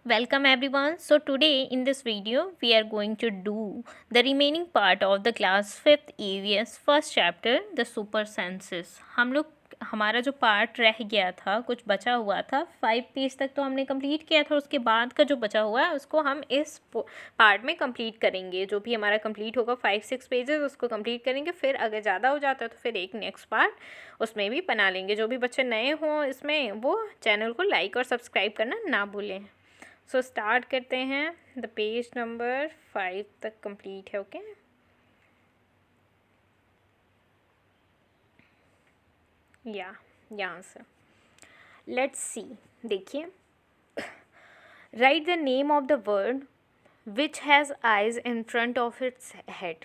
Welcome everyone. So today in this video we are going to do the remaining part of the class 5th EVS first chapter the super senses. हम लोग हमारा जो part रह गया था कुछ बचा हुआ था 5 पेज तक तो हमने कंप्लीट किया था। उसके बाद का जो बचा हुआ है उसको हम इस पार्ट में कंप्लीट करेंगे। जो भी हमारा कंप्लीट होगा 5-6 पेजेस उसको कंप्लीट करेंगे। फिर अगर ज़्यादा हो जाता है तो फिर एक नेक्स्ट पार्ट उसमें भी बना लेंगे। जो भी बच्चे नए हों इसमें वो चैनल को लाइक और सब्सक्राइब करना ना भूलें। सो स्टार्ट करते हैं। द पेज नंबर 5 तक कंप्लीट है। ओके यहाँ से लेट्स सी। देखिए, right the name of the word which has eyes in front of its head.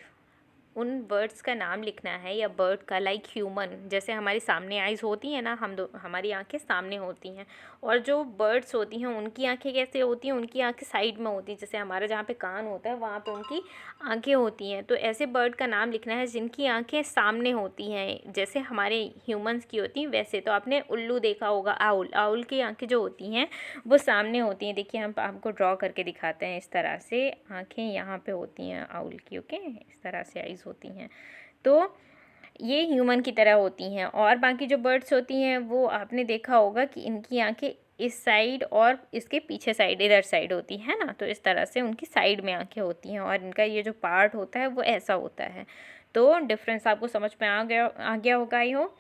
उन बर्ड्स का नाम लिखना है या बर्ड का, लाइक ह्यूमन, जैसे हमारी सामने आइज़ होती हैं ना, हमारी आंखें सामने होती हैं। और जो बर्ड्स होती हैं उनकी आंखें कैसे होती हैं, उनकी आंखें साइड में होती हैं। जैसे हमारा जहाँ पे कान होता है वहाँ पे उनकी आंखें होती हैं। तो ऐसे बर्ड का नाम लिखना है जिनकी आंखें सामने होती हैं, जैसे हमारे ह्यूमंस की होती हैं वैसे। तो आपने उल्लू देखा होगा, आउल, आउल की आंखें जो होती हैं वो सामने होती हैं। देखिए हम आपको ड्रॉ करके दिखाते हैं। इस तरह से आंखें यहाँ पे होती हैं आउल की। ओके, इस तरह से आइज़ होती हैं। तो ये ह्यूमन की तरह होती हैं। और बाकी जो बर्ड्स होती हैं वो आपने देखा होगा कि इनकी आंखें इस साइड और इसके पीछे साइड, इधर साइड होती है ना। तो इस तरह से उनकी साइड में आंखें होती हैं और इनका ये जो पार्ट होता है वो ऐसा होता है। तो डिफरेंस आपको समझ में आ गया होगा आई हो।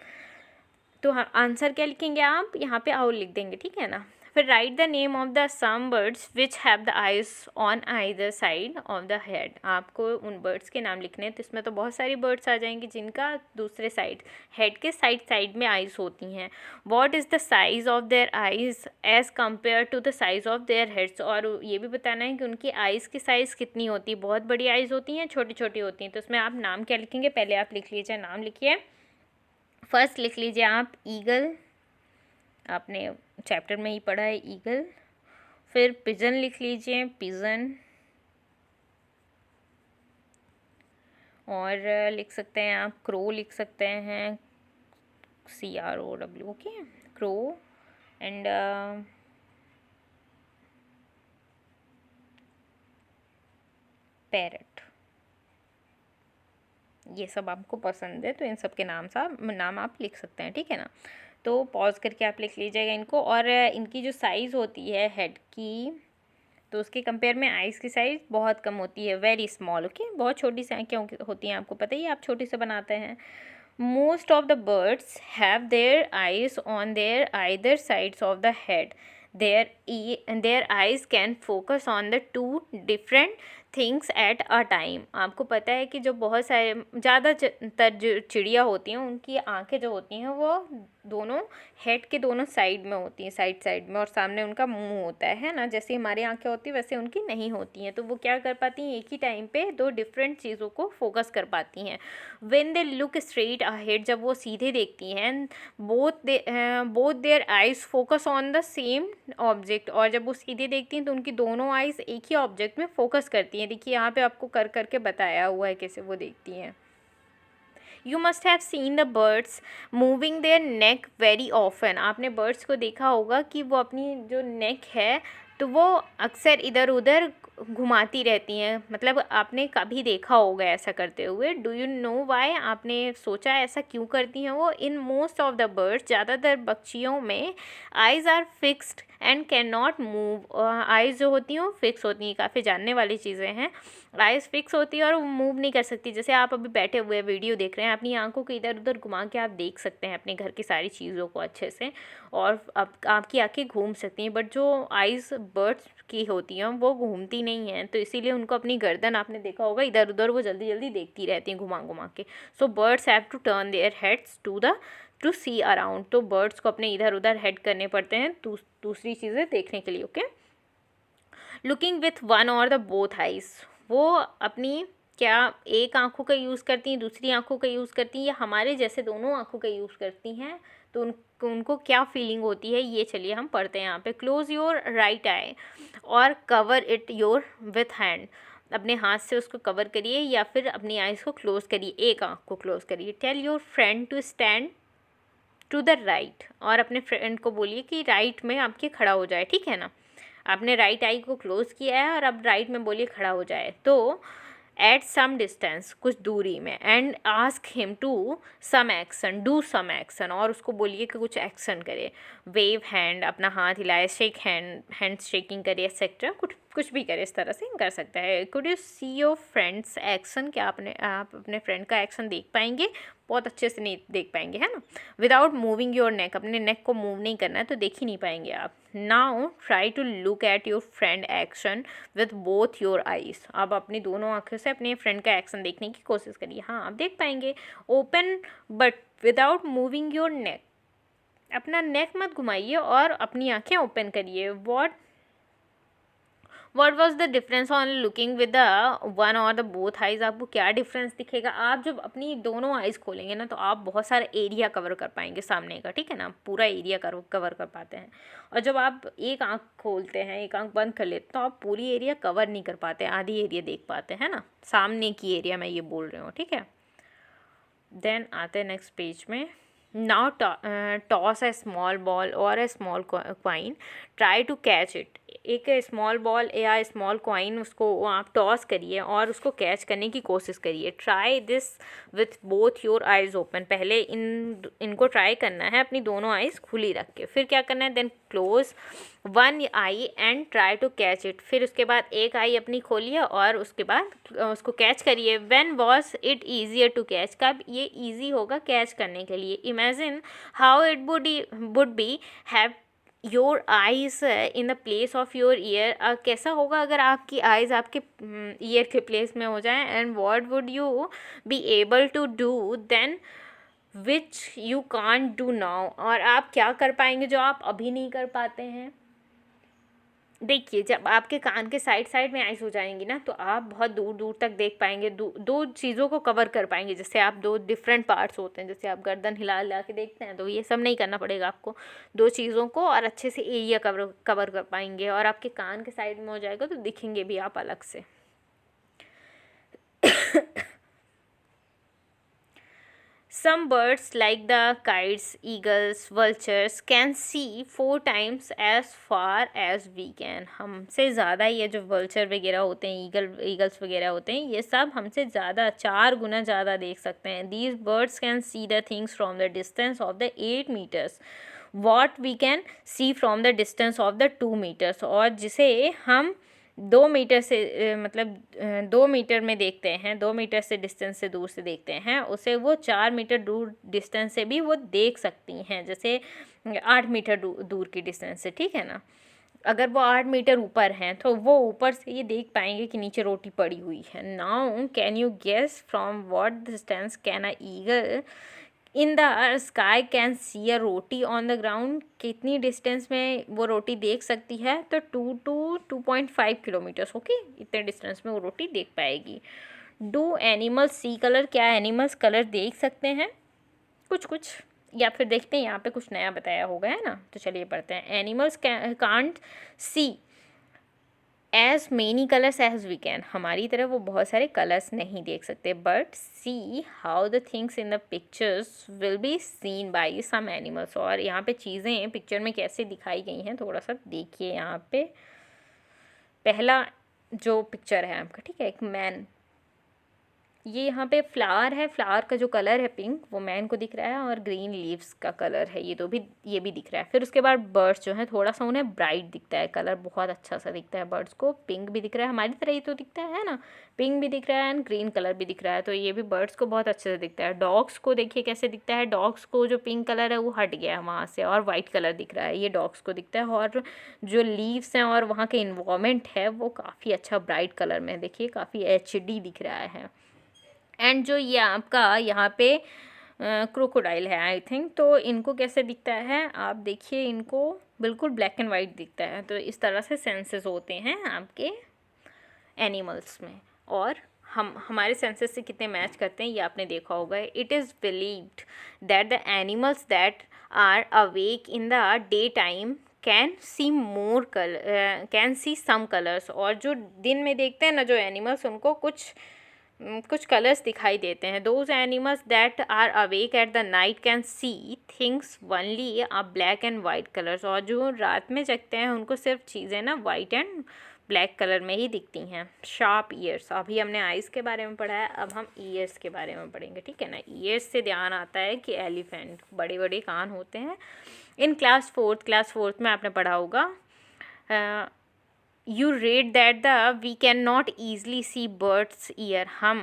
तो हाँ, आंसर क्या लिखेंगे आप यहाँ पे आउल लिख देंगे, ठीक है ना। फिर write the name of the some birds which have the eyes on either side of the head. आपको उन बर्ड्स के नाम लिखने हैं। तो इसमें तो बहुत सारी बर्ड्स आ जाएंगी जिनका दूसरे साइड, हेड के साइड में आइज होती हैं। What is the size of their eyes as compare to the size of their heads. और ये भी बताना है कि उनकी आइज़ की साइज़ कितनी होती है, बहुत बड़ी आइज़ होती हैं, छोटी छोटी होती हैं। तो इसमें आप नाम क्या लिखेंगे, पहले आप लिख लीजिए, नाम लिखिए। फर्स्ट लिख लीजिए आप ईगल, आपने चैप्टर में ही पढ़ा है ईगल। फिर पिजन लिख लीजिए, पिजन। और लिख सकते हैं आप क्रो, लिख सकते हैं CROW। Okay, crow. And parrot, ये सब आपको पसंद है तो इन सब के नाम आप लिख सकते हैं, ठीक है ना। तो पॉज करके आप लिख लीजिएगा इनको। और इनकी जो साइज़ होती है हेड की, तो उसके कंपेयर में आइज़ की साइज़ बहुत कम होती है, वेरी स्मॉल। ओके, बहुत छोटी सी आँखें होती हैं, आपको पता ही है, आप छोटी से बनाते हैं। Most of the birds have their eyes on their either sides of the head. Their eyes can focus on the two different things at a time. आपको पता है कि जो बहुत सारे ज़्यादातर जो चिड़िया होती हैं उनकी आंखें जो होती हैं वो दोनों हेड के दोनों साइड में होती हैं, साइड में, और सामने उनका मुंह होता है ना। जैसे हमारी आंखें होती हैं वैसे उनकी नहीं होती हैं। तो वो क्या कर पाती हैं, एक ही टाइम पे दो डिफरेंट चीज़ों को फोकस कर पाती हैं। When they look straight ahead, जब वो सीधे देखती हैं, both their eyes focus on the same object. और जब वो सीधे देखती हैं तो उनकी दोनों आइज एक ही ऑब्जेक्ट में फोकस करती हैं। देखिए यहाँ पे आपको कर करके बताया हुआ है कैसे वो देखती हैं। You must have seen the birds moving their neck very often. आपने बर्ड्स को देखा होगा कि वो अपनी जो नेक है तो वो अक्सर इधर उधर घुमाती रहती हैं। मतलब आपने कभी देखा होगा ऐसा करते हुए। डू यू नो वाई, आपने सोचा ऐसा क्यों करती हैं वो। In most of the birds, ज़्यादातर पक्षियों में eyes are fixed and can not move. Eyes जो होती हैं वो फिक्स होती हैं, काफ़ी जानने वाली चीज़ें हैं। आइज़ फिक्स होती है और वो मूव नहीं कर सकती। जैसे आप अभी बैठे हुए वीडियो देख रहे हैं, अपनी आंखों को इधर उधर घुमा के आप देख सकते हैं अपने घर की सारी चीज़ों को अच्छे से, और आपकी आंखें घूम सकती हैं। बट जो आइज़ बर्ड्स की होती हैं वो घूमती नहीं हैं, तो इसीलिए उनको अपनी गर्दन, आपने देखा होगा, इधर उधर वो जल्दी जल्दी देखती रहती हैं घुमा घुमा के। So birds have to turn their heads to see around. तो बर्ड्स को अपने इधर उधर हेड करने पड़ते हैं दूसरी चीज़ें देखने के लिए। ओके, लुकिंग विथ वन और द बोथ आइज, वो अपनी क्या एक आंखों का यूज़ करती हैं, दूसरी आंखों का यूज़ करती हैं, या हमारे जैसे दोनों आंखों का यूज़ करती हैं। तो उनको क्या फीलिंग होती है ये चलिए हम पढ़ते हैं यहाँ पे। क्लोज योर राइट आई और cover it your with hand. अपने हाथ से उसको कवर करिए या फिर अपनी आइज़ को क्लोज करिए, एक आंख को क्लोज करिए। Tell your friend to stand to the right, और अपने फ्रेंड को बोलिए कि राइट में आपके खड़ा हो जाए, ठीक है ना। आपने राइट आई को क्लोज किया है और अब राइट में बोलिए खड़ा हो जाए, तो एट सम डिस्टेंस, कुछ दूरी में, and ask him to some action, do some action, और उसको बोलिए कि कुछ एक्शन करे, वेव हैंड, अपना हाथ हिलाए, शेक हैंड शेकिंग करे, एक्सेट्रा, कुछ भी करे, इस तरह से कर सकता है। Could you see your friends action, क्या आप अपने फ्रेंड का एक्शन देख पाएंगे? बहुत अच्छे से नहीं देख पाएंगे, है ना। विदाउट मूविंग योर नेक, अपने नेक को मूव नहीं करना है तो देख ही नहीं पाएंगे आप। Now try to look at your friend action with both your eyes, आप अपनी दोनों आंखों से अपने फ्रेंड का एक्शन देखने की कोशिश करिए, हाँ आप देख पाएंगे। Open but without moving your neck, अपना नेक मत घुमाइए और अपनी आंखें ओपन करिए। What was the difference on looking with the one और द बोथ आइज़, आपको क्या डिफरेंस दिखेगा? आप जब अपनी दोनों आइज़ खोलेंगे ना तो आप बहुत सारा एरिया कवर कर पाएंगे सामने का, ठीक है ना, पूरा एरिया कवर कर पाते हैं। और जब आप एक आंख खोलते हैं, एक आंख बंद कर लेते तो आप पूरी एरिया कवर नहीं कर पाते, आधी एरिया देख पाते हैं ना, सामने की एरिया मैं ये बोल रही हूँ, ठीक है। देन आते हैं नेक्स्ट पेज में। Now toss a small ball और a small coin, try to catch it, एक स्मॉल बॉल या स्मॉल कॉइन उसको आप टॉस करिए और उसको कैच करने की कोशिश करिए। Try this with both your eyes open, पहले इनको ट्राई करना है अपनी दोनों आइज़ खुली रख के, फिर क्या करना है, then close one eye and try to catch it, फिर उसके बाद एक आई अपनी खोलिए और उसके बाद उसको कैच करिए। When was it easier to catch, कब ये ईजी होगा कैच करने के लिए। Imagine how it would be have your eyes in the place of your ear, कैसा होगा अगर आपकी आइज़ आपके ईयर के प्लेस में हो जाए। And what would you be able to do then which you can't do now, और आप क्या कर पाएंगे जो आप अभी नहीं कर पाते हैं। देखिए जब आपके कान के साइड में आइस हो जाएंगी ना तो आप बहुत दूर दूर तक देख पाएंगे, दो चीज़ों को कवर कर पाएंगे। जैसे आप दो डिफरेंट पार्ट्स होते हैं, जैसे आप गर्दन हिला हिला के देखते हैं, तो ये सब नहीं करना पड़ेगा आपको, दो चीज़ों को और अच्छे से एरिया कवर कर पाएंगे, और आपके कान के साइड में हो जाएगा तो दिखेंगे भी आप अलग से। Some birds like the kites, eagles, vultures can see 4 times as far as we can, हमसे ज़्यादा ये जो vulture वगैरह होते हैं, ईगल्स वगैरह होते हैं, ये सब हमसे ज़्यादा 4 गुना ज़्यादा देख सकते हैं। These birds can see the things from the distance of the 8 meters what we can see from the distance of the 2 meters, और जिसे हम 2 मीटर से मतलब 2 मीटर में देखते हैं, 2 मीटर से डिस्टेंस से दूर से देखते हैं, उसे वो 4 मीटर दूर डिस्टेंस से भी वो देख सकती हैं, जैसे 8 मीटर दूर की डिस्टेंस से, ठीक है ना। अगर वो 8 मीटर ऊपर हैं तो वो ऊपर से ये देख पाएंगे कि नीचे रोटी पड़ी हुई है। Now can you guess from what distance can a eagle in the sky can see a roti on the ground, कितनी डिस्टेंस में वो रोटी देख सकती है? तो 2 to 2.5 किलोमीटर्स, ओके, इतने डिस्टेंस में वो रोटी देख पाएगी। डू एनिमल्स सी कलर, क्या एनिमल्स कलर देख सकते हैं? कुछ या फिर देखते हैं यहाँ पे कुछ नया बताया होगा, है ना। तो चलिए पढ़ते हैं। Animals can't see as many colours as we can, हमारी तरह वो बहुत सारे कलर्स नहीं देख सकते, but see how the things in the pictures will be seen by some animals, और यहाँ पे चीज़ें पिक्चर में कैसे दिखाई गई हैं थोड़ा सा देखिए। यहाँ पे पहला जो पिक्चर है आपका, ठीक है, एक मैन, ये यहाँ पे फ्लावर है, फ्लावर का जो कलर है पिंक वो मैन को दिख रहा है, और ग्रीन लीव्स का कलर है ये भी दिख रहा है। फिर उसके बाद बर्ड्स जो हैं थोड़ा सा उन्हें ब्राइट दिखता है, कलर बहुत अच्छा सा दिखता है बर्ड्स को, पिंक भी दिख रहा है, हमारी तरह ही तो दिखता है ना, पिंक भी दिख रहा है एंड ग्रीन कलर भी दिख रहा है, तो ये भी बर्ड्स को बहुत अच्छे से दिखता है। डॉग्स को देखिए कैसे दिखता है, डॉग्स को जो पिंक कलर है वो हट गया है वहाँ से और वाइट कलर दिख रहा है, ये डॉग्स को दिखता है। और जो लीव्स हैं और वहाँ के इन्वायरमेंट है वो काफ़ी अच्छा ब्राइट कलर में, देखिए काफ़ी HD दिख रहा है। एंड जो ये आपका यहाँ पे क्रोकोडाइल है आई थिंक, तो इनको कैसे दिखता है आप देखिए, इनको बिल्कुल ब्लैक एंड वाइट दिखता है। तो इस तरह से सेंसेस होते हैं आपके एनिमल्स में, और हमारे सेंसेस से कितने मैच करते हैं ये आपने देखा होगा। It is believed that the animals that are awake in the day time can see some colours, और जो दिन में देखते हैं ना जो एनिमल्स, उनको कुछ कुछ कलर्स दिखाई देते हैं। Those animals that are awake at the night can see things only a black and white colours. और जो रात में जगते हैं उनको सिर्फ चीज़ें ना वाइट एंड ब्लैक कलर में ही दिखती हैं। शार्प ईयर्स, अभी हमने आइज़ के बारे में पढ़ा है, अब हम ईयर्स के बारे में पढ़ेंगे, ठीक है ना। ईयर्स से ध्यान आता है कि एलिफेंट बड़े बड़े कान होते हैं। इन क्लास फोर्थ में आपने पढ़ा होगा, you read that the we can not easily see birds ear. हम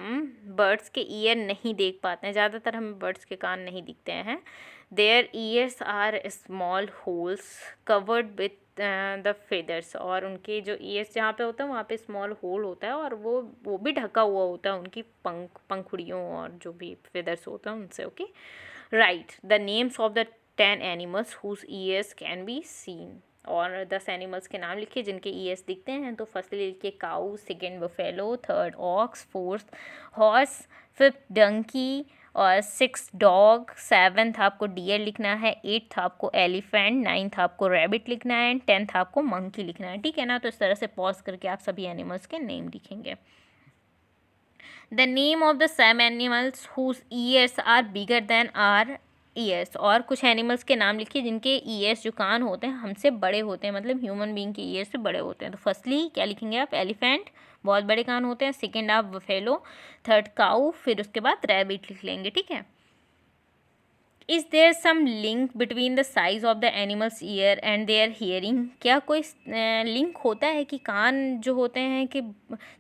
बर्ड्स के ईयर नहीं देख पाते हैं, ज़्यादातर हमें बर्ड्स के कान नहीं दिखते हैं। Their ears are small holes covered with the feathers. और उनके जो ईयर्स जहाँ पे होता है वहाँ पे स्मॉल होल होता है, और वो भी ढका हुआ होता है उनकी पंखुड़ियों और जो भी फेदर्स होते हैं उनसे। Okay, write the names of the 10 animals whose ears can be seen. और 10 एनिमल्स के नाम लिखिए जिनके ईयर्स दिखते हैं। तो फर्स्टली लिखिए cow, second buffalo, third ox, fourth horse, fifth donkey और 6 डॉग, 7th आपको डियर लिखना है, 8th आपको एलिफेंट, 9th आपको रैबिट लिखना है एंड 10th आपको मंकी लिखना है, ठीक है ना। तो इस तरह से पॉज करके आप सभी एनिमल्स के नेम लिखेंगे। The name of the some animals whose ears are bigger than our ears. और कुछ एनिमल्स के नाम लिखिए जिनके ईयर्स जो कान होते हैं हमसे बड़े होते हैं, मतलब ह्यूमन बीइंग के ईयर्स से बड़े होते हैं। तो फर्स्टली क्या लिखेंगे आप, एलिफेंट, बहुत बड़े कान होते हैं। सेकेंड आप बफेलो, थर्ड काऊ, फिर उसके बाद रैबिट लिख लेंगे, ठीक है। Is there some link between the size of the animals ear and their hearing. क्या कोई लिंक होता है कि कान जो होते हैं कि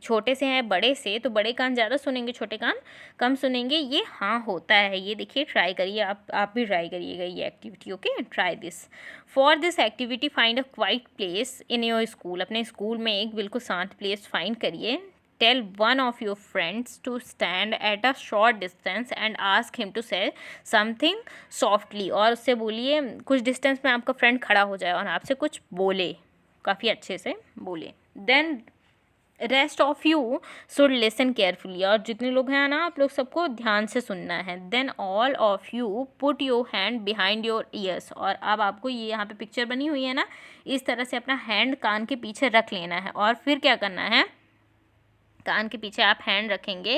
छोटे से हैं बड़े से, तो बड़े कान ज़्यादा सुनेंगे, छोटे कान कम सुनेंगे? ये हाँ होता है। ये देखिए, ट्राई करिए, आप भी ट्राई करिएगा ये activity. Okay, try this. For this activity find a quite place in your school. अपने स्कूल में एक बिल्कुल शांत प्लेस फाइंड करिए। Tell one of your friends to stand at a short distance and ask him to say something softly। और उससे बोलिए, कुछ डिस्टेंस में आपका फ्रेंड खड़ा हो जाए और आपसे कुछ बोले, काफ़ी अच्छे से बोले। Then rest of you should listen carefully. और जितने लोग हैं ना, आप लोग सबको ध्यान से सुनना है। Then all of you put your hand behind your ears. और अब आपको ये यहाँ पे पिक्चर बनी हुई है ना, इस तरह से अपना हैंड कान के पीछे रख लेना है। और फिर क्या करना है, कान के पीछे आप हैंड रखेंगे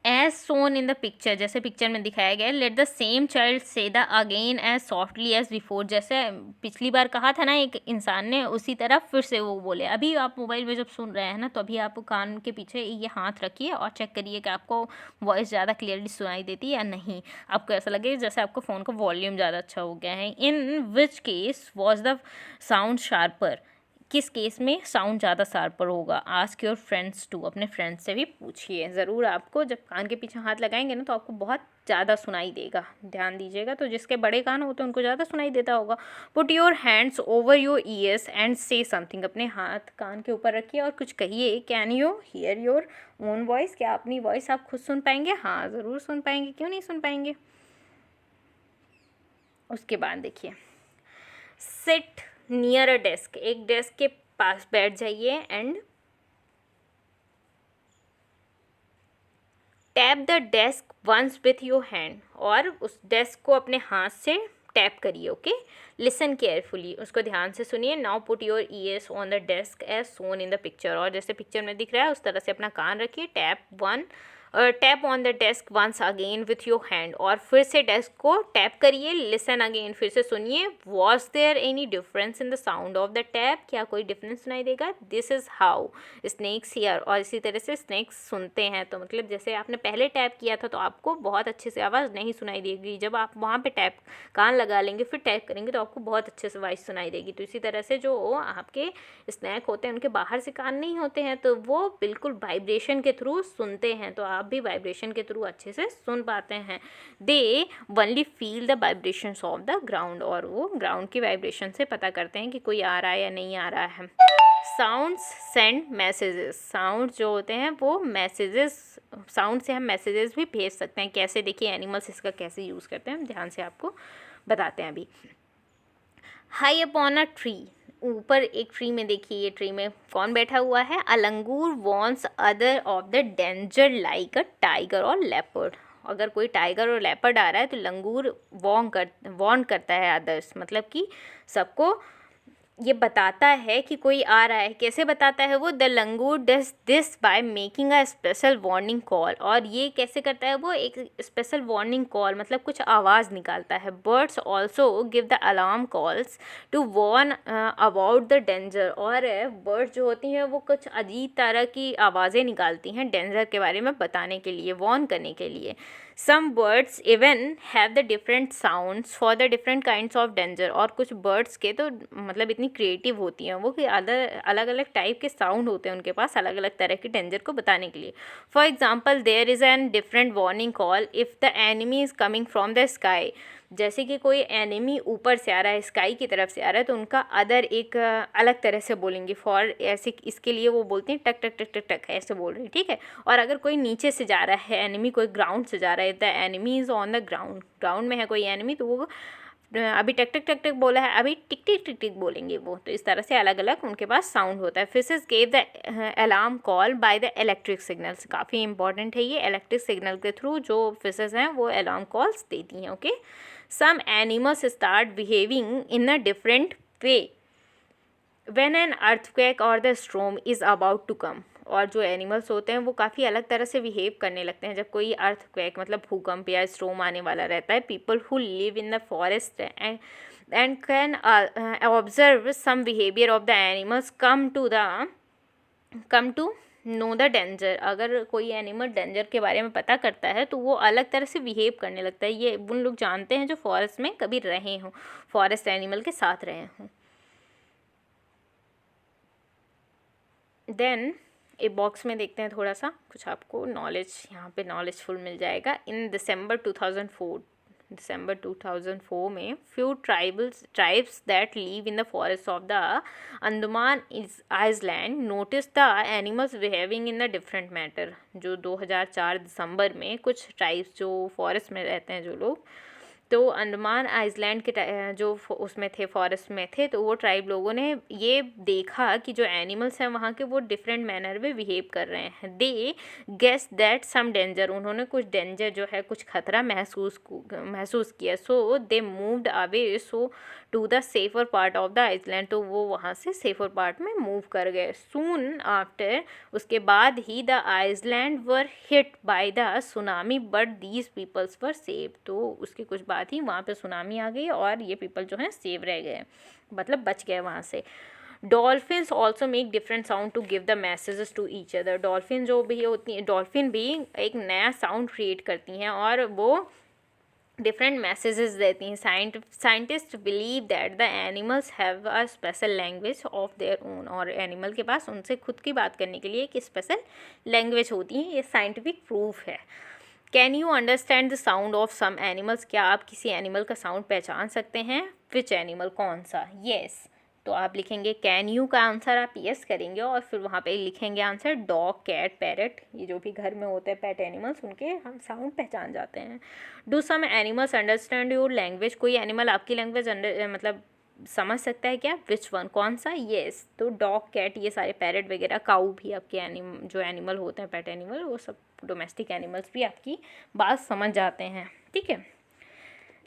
as shown in the picture, जैसे पिक्चर में दिखाया गया। Let the same child say the again as softly as before. जैसे पिछली बार कहा था ना एक इंसान ने, उसी तरह फिर से वो बोले। अभी आप मोबाइल में जब सुन रहे हैं ना, तो अभी आप कान के पीछे ये हाथ रखिए और चेक करिए कि आपको वॉइस ज़्यादा क्लियरली सुनाई देती है या नहीं। आपको ऐसा लगे जैसे आपको फ़ोन का वॉल्यूम ज़्यादा अच्छा हो गया है। In which case was the sound sharper. किस केस में साउंड ज़्यादा शार्पर होगा। Ask your friends too. अपने फ्रेंड्स से भी पूछिए ज़रूर। आपको जब कान के पीछे हाथ लगाएंगे ना, तो आपको बहुत ज़्यादा सुनाई देगा, ध्यान दीजिएगा। तो जिसके बड़े कान होते हैं उनको ज़्यादा सुनाई देता होगा। Put your hands over your ears and से समथिंग। अपने हाथ कान के ऊपर रखिए और कुछ कहिए। Can you here your own voice. क्या अपनी वॉइस आप खुद सुन पाएंगे? हाँ, ज़रूर सुन पाएंगे, क्यों नहीं सुन पाएंगे। उसके बाद देखिए, सिट नियर अ डेस्क। एक डेस्क के पास बैठ जाइए and tap the desk once with your hand. और उस डेस्क को अपने हाथ से टैप करिए। ओके, लिसन केयरफुली, उसको ध्यान से सुनिए। Now put your ears on the desk as shown in the picture. और जैसे पिक्चर में दिख रहा है उस तरह से अपना कान रखिए। Tap on the desk once again with your hand. और फिर से डेस्क को टैप करिए। लिसन अगेन, फिर से सुनिए। Was there any difference in the sound of the tap. क्या कोई डिफरेंस सुनाई देगा? This is how snakes hear. और इसी तरह से स्नैक्स सुनते हैं। तो मतलब जैसे आपने पहले टैप किया था तो आपको बहुत अच्छे से आवाज़ नहीं सुनाई देगी। जब आप वहाँ पे टैप कान लगा लेंगे फिर टैप करेंगे तो आपको बहुत अच्छे से वॉइस सुनाई देगी। तो इसी तरह से जो आपके स्नैक होते हैं उनके बाहर से कान नहीं होते हैं, तो वो बिल्कुल वाइब्रेशन के थ्रू सुनते हैं। तो आप भी वाइब्रेशन के थ्रू अच्छे से सुन पाते हैं। They only feel the vibrations of the ground. और वो ग्राउंड की वाइब्रेशन से पता करते हैं कि कोई आ रहा है या नहीं आ रहा है। Sounds send messages. साउंड जो होते हैं वो मैसेजेस, साउंड से हम मैसेजेस भी भेज सकते हैं। कैसे, देखिए एनिमल्स इसका कैसे यूज़ करते हैं, हम ध्यान से आपको बताते हैं अभी। High upon a tree. ऊपर एक ट्री में देखिए, ये ट्री में कौन बैठा हुआ है? A langur wants other of the danger like a tiger और लेपर्ड। अगर कोई टाइगर और लेपर्ड आ रहा है तो लंगूर वॉर्न करता है अदर्स, मतलब कि सबको ये बताता है कि कोई आ रहा है। कैसे बताता है वो? The langur does this by making a special warning call. और ये कैसे करता है वो? एक स्पेशल वार्निंग कॉल मतलब कुछ आवाज़ निकालता है। Birds also give the alarm calls to warn about the danger. और बर्ड्स जो होती हैं वो कुछ अजीब तरह की आवाज़ें निकालती हैं डेंजर के बारे में बताने के लिए, वार्न करने के लिए। Some birds even have the different sounds for the different kinds of danger। और कुछ birds के तो मतलब इतनी क्रिएटिव होती हैं वो कि अलग अलग टाइप के साउंड होते हैं उनके पास अलग अलग तरह के डेंजर को बताने के लिए। For example there is an different warning call if the enemy is coming from the sky. जैसे कि कोई एनिमी ऊपर से आ रहा है, स्काई की तरफ से आ रहा है, तो उनका अदर एक अलग तरह से बोलेंगे। फॉर ऐसे इसके लिए वो बोलते हैं टक टक टक टक टक, ऐसे बोल रहे हैं, ठीक है। और अगर कोई नीचे से जा रहा है एनिमी, कोई ग्राउंड से जा रहा है, the enemy is on the ground, ground में है कोई एनिमी, तो वो अभी टक टक टक टक बोला है, अभी टिक टिक टिक टिक बोलेंगे वो। तो इस तरह से अलग अलग उनके पास साउंड होता है। Fishes gave the alarm call by the electric signals. काफ़ी इंपॉर्टेंट है ये, इलेक्ट्रिक सिग्नल के थ्रू जो फिशेस हैं वो अलार्म कॉल्स देती हैं, okay. Some animals start behaving in a different way when an earthquake और the storm is about to come. और जो एनिमल्स होते हैं वो काफ़ी अलग तरह से बिहेव करने लगते हैं जब कोई अर्थक्वेक मतलब भूकंप या स्टॉर्म आने वाला रहता है। People who live in the forest and can observe some behaviour of the animals come to know the danger. अगर कोई एनिमल डेंजर के बारे में पता करता है तो वो अलग तरह से बिहेव करने लगता है। ये उन लोग जानते हैं जो फॉरेस्ट में कभी रहे हों, फॉरेस्ट एनिमल के साथ रहे हों। देन एक बॉक्स में देखते हैं थोड़ा सा कुछ आपको नॉलेज यहाँ पे नॉलेजफुल मिल जाएगा। इन दिसंबर 2004 में few tribes that live in the forest of the Andaman island notice the animals behaving in the different matter. जो 2004 दिसंबर में कुछ ट्राइब्स जो फॉरेस्ट में रहते हैं जो लोग, तो अंडमान आइसलैंड के जो उसमें थे, फॉरेस्ट में थे, तो वो ट्राइब लोगों ने ये देखा कि जो एनिमल्स हैं वहाँ के वो डिफरेंट मैनर में बिहेव कर रहे हैं। They guess that some danger. उन्होंने कुछ डेंजर जो है, कुछ खतरा महसूस किया। So they moved away so to the safer part of the island. तो वो वहाँ से सेफर पार्ट में मूव कर गए। सून आफ्टर, उसके बाद ही the island were hit by the tsunami but these peoples were save. तो उसके कुछ बाद ही वहाँ पे सुनामी आ गई और ये पीपल जो हैं सेव रह गए, मतलब बच गए वहाँ से। Dolphins also make different sound to give the messages to each other. Dolphin जो भी होती हैं, डॉल्फिन भी एक नया साउंड क्रिएट करती हैं और वो डिफरेंट मैसेजेस देती हैं। Scientist believe that the animals have a special language of their own. और एनिमल के पास उनसे खुद की बात करने के लिए एक स्पेशल लैंग्वेज होती है, ये साइंटिफिक प्रूफ है। Can you understand the sound of some animals. क्या आप किसी एनिमल का साउंड पहचान सकते हैं? विच एनिमल, कौन सा? येस। तो आप लिखेंगे कैन यू का आंसर आप यस करेंगे और फिर वहाँ पे लिखेंगे आंसर डॉग, कैट, पैरट, ये जो भी घर में होते हैं पेट एनिमल्स, उनके हम साउंड पहचान जाते हैं। Do some animals understand your language. कोई एनिमल आपकी लैंग्वेज मतलब समझ सकता है क्या? विच वन, कौन सा? येस। तो डॉग, कैट, ये सारे पैरट वगैरह, काऊ भी आपके जो एनिमल होते हैं पेट एनिमल, वो सब डोमेस्टिक एनिमल्स भी आपकी बात समझ जाते हैं, ठीक है।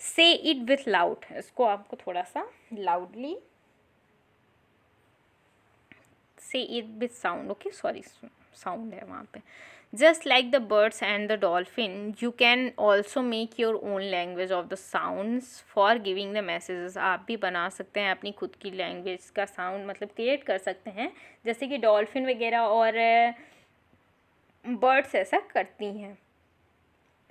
से इट विथ लाउड, इसको आपको थोड़ा सा लाउडली से it with sound, okay, sorry sound है वहाँ पे। Just like the birds and the dolphin you can also make your own language of the sounds for giving the messages. आप भी बना सकते हैं अपनी खुद की लैंग्वेज का साउंड, मतलब क्रिएट कर सकते हैं, जैसे कि डॉल्फिन वगैरह और बर्ड्स ऐसा करती हैं।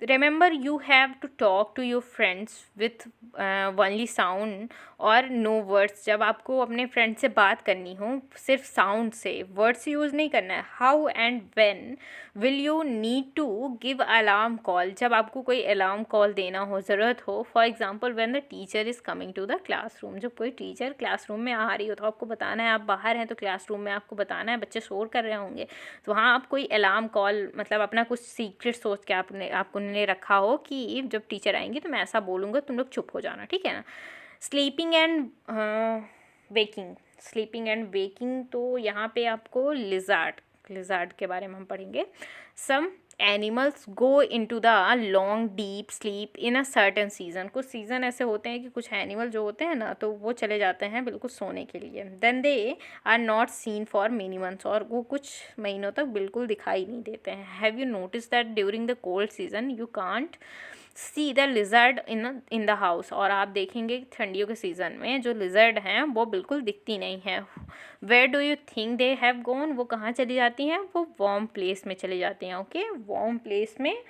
Remember you have to talk to your friends with only sound और नो वर्ड्स। जब आपको अपने फ्रेंड से बात करनी हो सिर्फ साउंड से, वर्ड्स यूज़ नहीं करना है। How and when will you need to give alarm call. जब आपको कोई अलार्म कॉल देना हो, ज़रूरत हो। For example when the teacher is coming to the classroom. जब कोई टीचर क्लासरूम में आ रही हो तो आपको बताना है, आप बाहर हैं तो क्लासरूम में आपको बताना है, बच्चे शोर कर रहे होंगे, तो वहाँ आप कोई अलार्म कॉल मतलब अपना कुछ सीक्रेट सोच के आपको ने रखा हो कि जब टीचर आएंगी तो मैं ऐसा बोलूँगा, तुम लोग चुप हो जाना, ठीक है ना। स्लीपिंग एंड वेकिंग, तो यहाँ पे आपको लिजार्ड के बारे में हम पढ़ेंगे। Some animals go into the long deep sleep in a certain season. कुछ सीज़न ऐसे होते हैं कि कुछ एनिमल जो होते हैं ना तो वो चले जाते हैं बिल्कुल सोने के लिए। Then they are not seen for many months, और वो कुछ महीनों तक बिल्कुल दिखाई नहीं देते हैं। Have you notice that during the cold season you can't see the lizard in the house. और आप देखेंगे कि ठंडियों के सीज़न में जो लिजर्ड हैं वो बिल्कुल दिखती नहीं है। Where do you think they have gone, वो कहाँ चली जाती हैं? वो वार्म प्लेस में चली जाती हैं। ओके, वार्म प्लेस में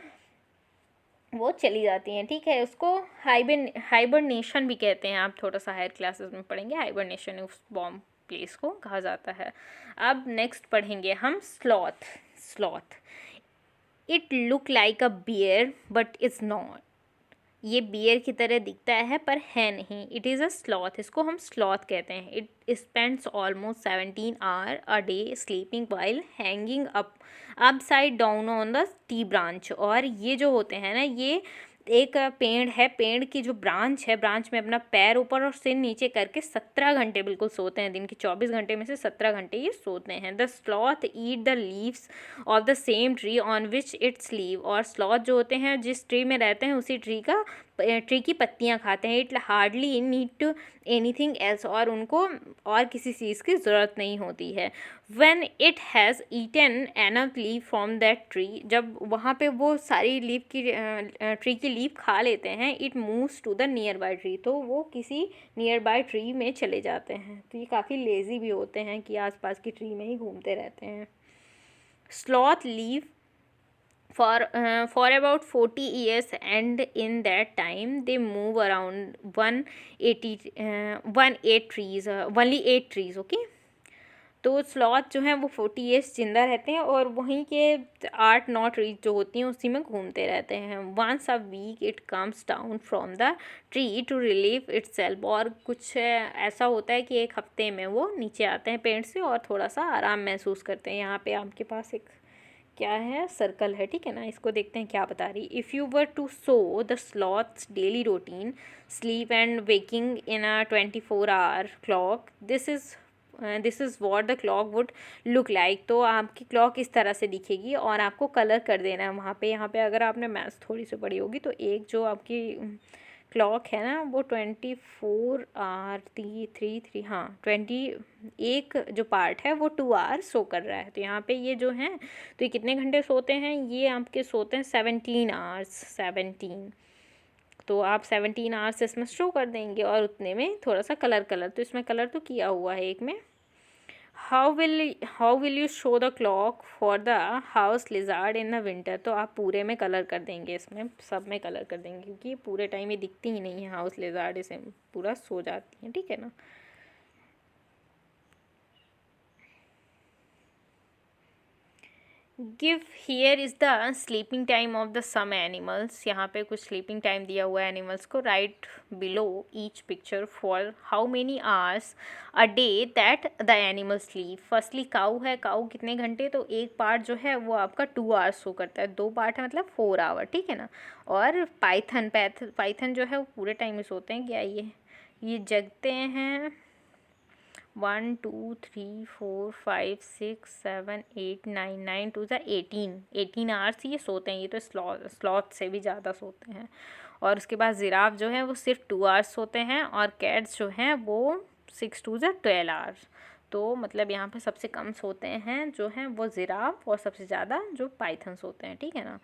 वो चली जाती हैं, ठीक है। उसको हाइबरनेशन भी कहते हैं, आप थोड़ा सा हायर क्लासेस में पढ़ेंगे। हाइबरनेशन उस वार्म प्लेस को कहा जाता है। अब नेक्स्ट पढ़ेंगे हम sloth. It look like a bear but it's not. ये बियर की तरह दिखता है पर है नहीं। इट इज़ अ स्लॉथ, इसको हम स्लॉथ कहते हैं। It spends almost 17 hour a day sleeping while hanging upside down on the tree branch. और ये जो होते हैं ना, ये एक पेड़ है, पेड़ की जो ब्रांच है, ब्रांच में अपना पैर ऊपर और सिर नीचे करके 17 घंटे बिल्कुल सोते हैं। दिन के 24 घंटे में से 17 घंटे ये सोते हैं। The sloth eat the leaves of the same tree on which it sleeve. और स्लॉथ जो होते हैं जिस ट्री में रहते हैं उसी ट्री की पत्तियां खाते हैं। It hardly need to anything else, और उनको और किसी चीज़ की ज़रूरत नहीं होती है। When it has eaten enough leave from that tree, जब वहाँ पे वो सारी लीव की ट्री की लीव खा लेते हैं, it moves to the nearby tree, तो वो किसी नियर बाय ट्री में चले जाते हैं। तो ये काफ़ी लेज़ी भी होते हैं कि आसपास की ट्री में ही घूमते रहते हैं। Sloth leave for about 40 years, and in that time they move around 108 trees, only 8 trees. Okay, तो स्लॉथ जो हैं वो 40 ईयर्स जिंदा रहते हैं और वहीं के 8-9 ट्रीज जो होती हैं उसी में घूमते रहते हैं। Once a week it comes down from the tree to relieve itself, और कुछ ऐसा होता है कि एक हफ्ते में वो नीचे आते हैं पेड़ से और थोड़ा सा आराम महसूस करते हैं। यहाँ पे आपके पास एक क्या है, सर्कल है, ठीक है ना। इसको देखते हैं क्या बता रही। If you were to show the sloths daily routine sleep and waking in a 24 hour clock, this is what the clock would look like. तो आपकी क्लॉक इस तरह से दिखेगी और आपको कलर कर देना है वहाँ पे। यहाँ पे अगर आपने मैथ्स थोड़ी सी पढ़ी होगी तो एक जो आपकी क्लॉक है ना वो 24 आवर 3 हाँ 21 जो पार्ट है वो 2 आवर शो कर रहा है। तो यहाँ पे ये जो हैं तो ये कितने घंटे सोते हैं, ये आपके सोते हैं 17 आवर्स 17। तो आप 17 आवर्स इसमें शो कर देंगे और उतने में थोड़ा सा कलर तो इसमें कलर तो किया हुआ है एक में। How will you show the clock for the house lizard in the winter. तो आप पूरे में कलर कर देंगे, इसमें सब में कलर कर देंगे क्योंकि पूरे टाइम ये दिखती ही नहीं है हाउस लिजार्ड, इसे पूरा सो जाती हैं, ठीक है ना। Give here is the sleeping time of the some animals. यहाँ पे कुछ स्लीपिंग टाइम दिया हुआ है एनिमल्स को। Write below each picture for how many hours a day that the animal sleep. Firstly cow है, काऊ कितने घंटे, तो एक पार्ट जो है वो आपका 2 आवर्स शो करता है, 2 पार्ट है मतलब 4 आवर, ठीक है ना। और पाइथन जो है वो पूरे टाइम में सोते हैं। क्या ये जगते हैं 1 2 3 4 5 6 7 8 9 9 2 18 आवर्स ये सोते हैं। ये तो स्लॉथ से भी ज़्यादा सोते हैं। और उसके बाद जिराफ जो है वो सिर्फ 2 आवर्स सोते हैं और कैट्स जो हैं वो 6 2 12 आवर्स। तो मतलब यहाँ पे सबसे कम सोते हैं जो हैं वो जिराफ और सबसे ज़्यादा जो पाइथन सोते हैं, ठीक है ना।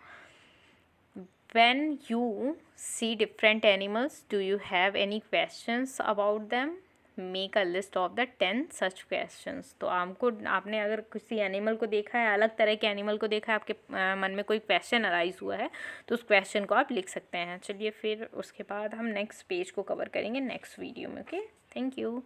When you see different animals, do you have any questions about them? Make a list of the 10 such questions. तो आपने अगर किसी एनिमल को देखा है, अलग तरह के एनिमल को देखा है, आपके मन में कोई क्वेश्चन अराइज हुआ है तो उस क्वेश्चन को आप लिख सकते हैं। चलिए फिर उसके बाद हम नेक्स्ट पेज को कवर करेंगे नेक्स्ट वीडियो में। Okay, thank you.